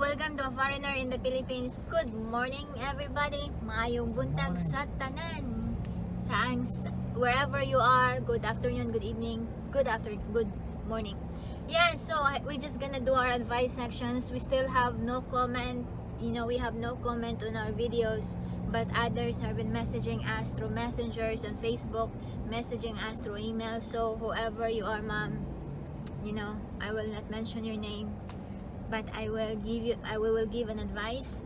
welcome to a foreigner in the Philippines. Good morning, everybody. Maayong buntag sa tanan. Wherever you are, good afternoon, good evening, good morning. Yeah, so we're just gonna do our advice sections. We still have no comment. We have no comment on our videos, but others have been messaging us through messengers on Facebook, messaging us through email. So whoever you are, ma'am, I will not mention your name, but I will give an advice.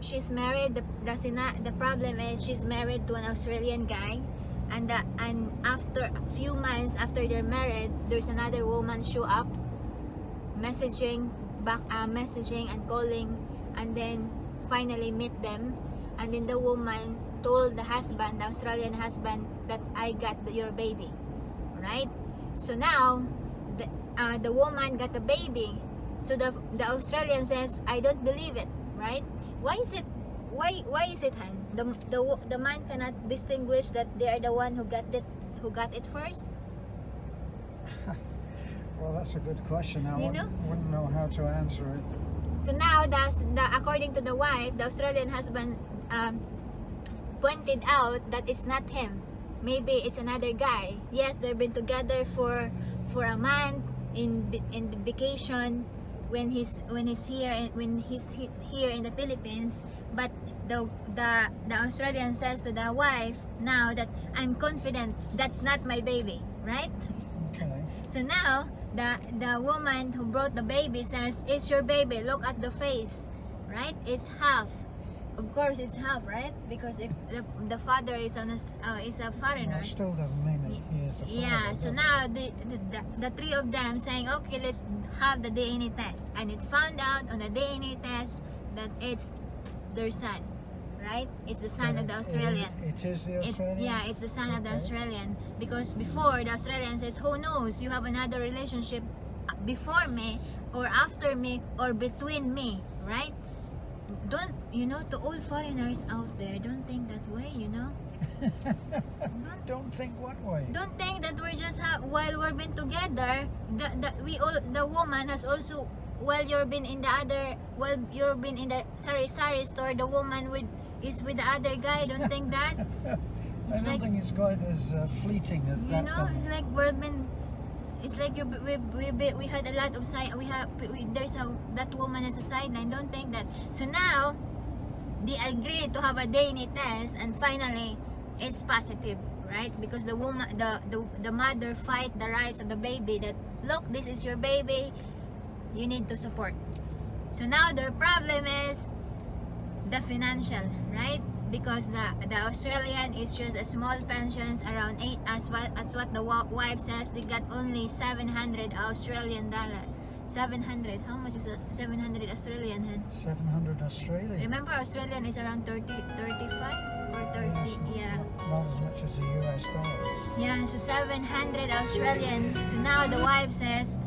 She's married. The problem is she's married to an Australian guy, and after a few months after they're married, there's another woman show up, messaging and calling, and then finally meet them, and then the woman told the Australian husband, that I got your baby, right? So now the woman got the baby. So the Australian says, I don't believe it, right? Why is it, Han? The man cannot distinguish that they are the one who got it first? Well, that's a good question. I wouldn't know how to answer it. So now, according to the wife, the Australian husband pointed out that it's not him. Maybe it's another guy. Yes, they've been together for a month in the vacation when he's here in the Philippines. But the Australian says to the wife now that I'm confident that's not my baby, right? Okay. So now the woman who brought the baby says, it's your baby, look at the face, right? It's half. Of course it's half, right? Because if the father is a foreigner, Well, still doesn't mean that he is the father. yeah. So now the three of them saying, okay, let's have the DNA test, and it found out on the DNA test that it's their son, right? It's the son of the Australian. It is the Australian? Yeah, it's the son of the Australian. Because before, the Australian says, who knows, you have another relationship before me, or after me, or between me, right? Don't, to all foreigners out there, don't think that way, Don't think what way? Don't think that we're just while we've been together, the woman has also, while you've been in the sari store, the woman is with the other guy. Don't think that. I don't think it's quite as fleeting as that. It's like we had a lot of that woman as a sideline. Don't think that. So now they agreed to have a DNA test, and finally it's positive, right? Because the woman, the mother fight the rights of the baby, that look, this is your baby, you need to support. So now their problem is the financial, right? Because the Australian is just a small pensions, around 8, as what the wife says. They got only 700 Australian dollar. 700. How much is 700 Australian? 700 Australian. Remember, Australian is around 35 or 30. Yeah. Not as much as the US dollar. Yeah. So 700 Australian. So now the wife says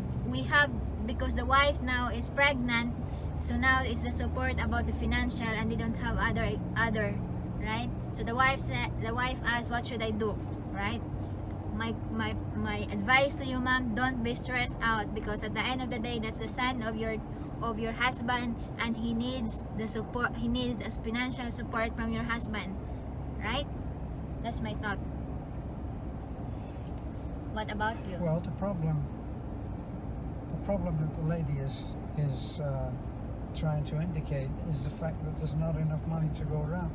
because the wife now is pregnant. So now it's the support about the financial, and they don't have other, right? So the wife asked, what should I do, right? My advice to you, ma'am, don't be stressed out, because at the end of the day, that's the son of your husband, and he needs the support. He needs a financial support from your husband, right? That's my thought. What about you? Well, the problem that the lady is trying to indicate is the fact that there's not enough money to go around,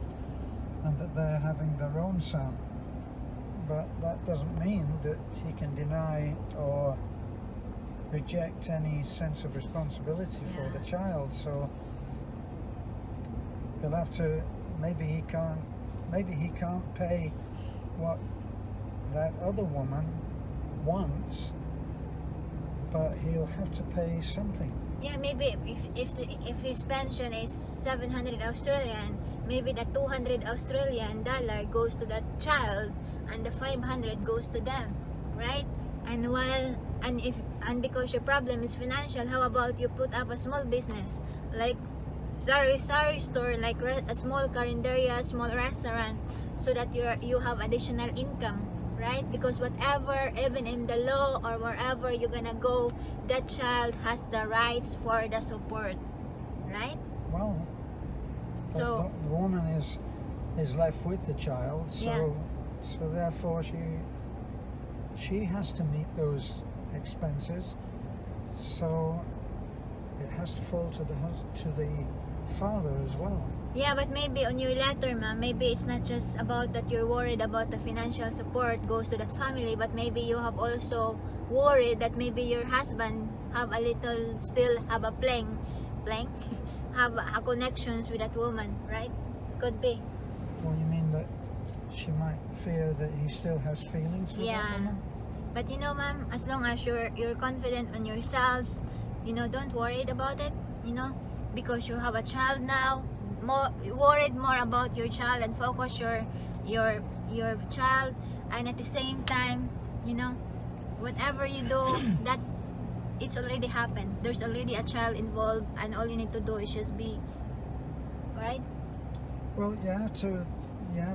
and that they're having their own son. But that doesn't mean that he can deny or reject any sense of responsibility for the child. So he'll have to, maybe he can't pay what that other woman wants, but he'll have to pay something. Yeah, maybe if his pension is 700 Australian, maybe the 200 Australian dollar goes to that child, and the 500 goes to them, right? And because your problem is financial, how about you put up a small business, like sari store, like a small carinderia, small restaurant, so that you have additional income, right? Because whatever, even in the law or wherever you're gonna go, that child has the rights for the support. right? Well, So the woman is left with the child, so Yeah. so therefore she has to meet those expenses. So it has to fall to the father as well. yeah, but maybe on your letter, ma'am, maybe it's not just about that you're worried about the financial support goes to that family, but maybe you have also worried that maybe your husband have a little, still have a playing, have a connections with that woman, right? Could be. Well, you mean that she might fear that he still has feelings for that Yeah. woman? But you know, ma'am, as long as you're confident on yourselves, you know, don't worry about it, you know, because you have a child now. More worried more about your child and focus your child, and at the same time, you know, whatever you do, that it's already happened. There's already a child involved, and all you need to do is just be right. Well, you have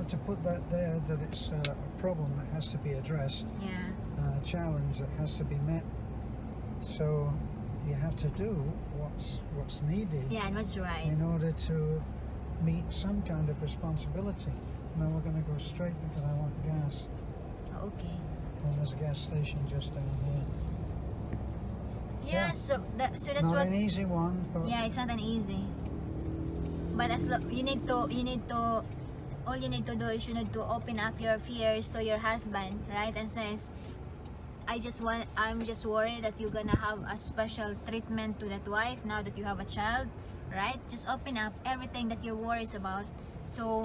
to put that there, that it's a problem that has to be addressed, Yeah. and a challenge that has to be met. So you have to do what's needed Yeah, and what's right. in order to meet some kind of responsibility. Now we're going to go straight because I want gas, Okay. and there's a gas station just down here. Yeah. Yeah. So that's Not what. an easy one, but Yeah, it's not an easy. But you need to all you need to do is you need to open up your fears to your husband, right? And says, I'm just worried that you're gonna have a special treatment to that wife now that you have a child, right? Just open up everything that you're worried about, so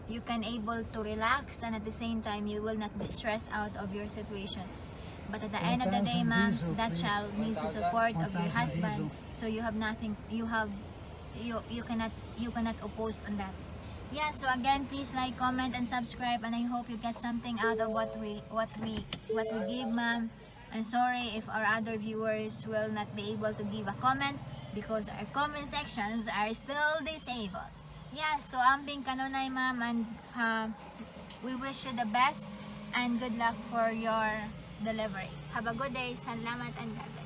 you can able to relax, and at the same time you will not be stressed out of your situations. But at the end of the day, 1,000 ma'am, diesel, that please. child needs the support of your 1,000 husband. diesel. So you have nothing. You cannot oppose on that. Yeah. So again, please like, comment, and subscribe. And I hope you get something out of what we give, ma'am. I'm sorry if our other viewers will not be able to give a comment because our comment sections are still disabled. Yeah. So I'm being kanonay, ma'am, and we wish you the best and good luck for your delivery. Have a good day. Salamat and God bless.